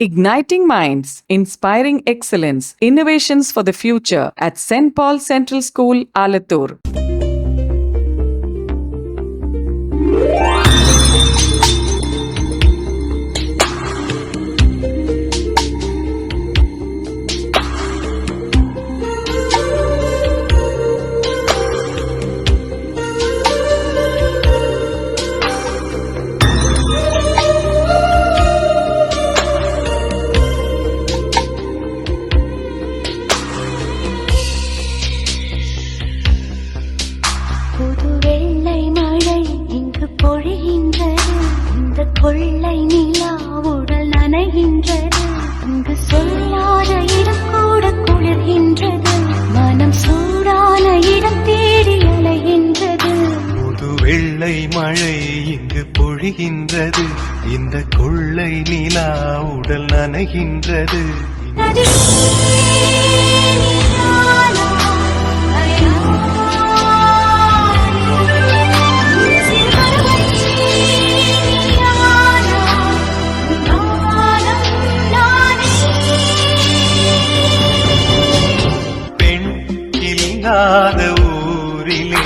Igniting minds, inspiring excellence, innovations for the future at St. Paul Central School, Alathur. புது வெள்ளை மழை இங்கு பொழிகின்றது. இந்த கொள்ளை நிலா உடல் நனைகின்றது. இங்கு சொல்லாத இடம் கூட குளிர்கின்றது. மனம் சூடான இடம் தேடி அலைகின்றது. புது வெள்ளை மழை இங்கு பொழிகின்றது. இந்த கொள்ளை நிலா உடல் நனைகின்றது. ஊரிலே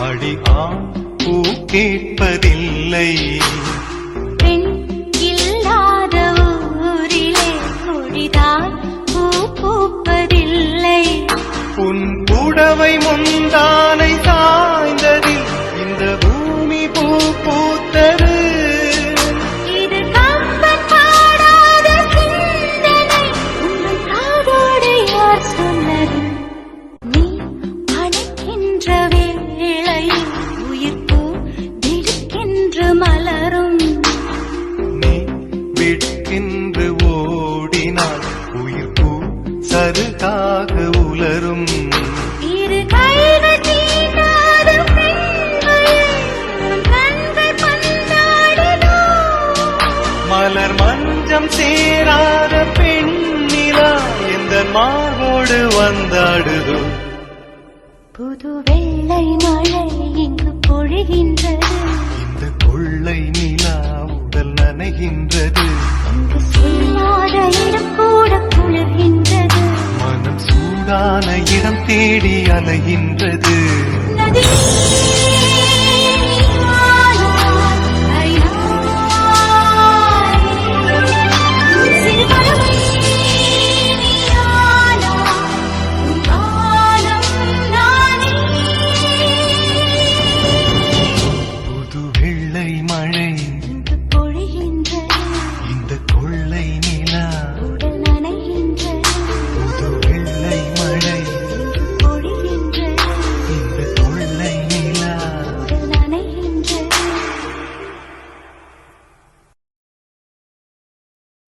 அடி ஆண் பூ கேட்பதில்லை. பெண் இல்லாத ஊரிலே கொடிதான் பூ பூப்பதில்லை. உன் புடவை முந்தானை சாய்ந்ததில் இந்த பூமி பூ பூத்தது. இது கம்பன் பாடாத சிந்தனை, உங்கள் காதோடு யார் சொன்னது? நீ அணைக்கின்ற வேளையில் உயிர் பூ திடுக்கென்று மலரும். நீ விற்கின்று ஓடினால் உயிர் பூ சருகாக உலரும். இரு கைகள் தீண்டாத பெண்கள் கண்கள் பந்தாடுதோ. மலர் மஞ்சம் சேராத பெண்ணிலா எந்த மார்போடு வந்தாடுதோ. புது வெள்ளை மழை இங்கு பொழிகின்றது. இந்த கொள்ளை நிலா உடல் நனைகின்றது. இங்கு சொல்லாத இடம் கூட குளிர்கின்றது. மனம் சூடான இடம் தேடி அலைகின்றது. நதி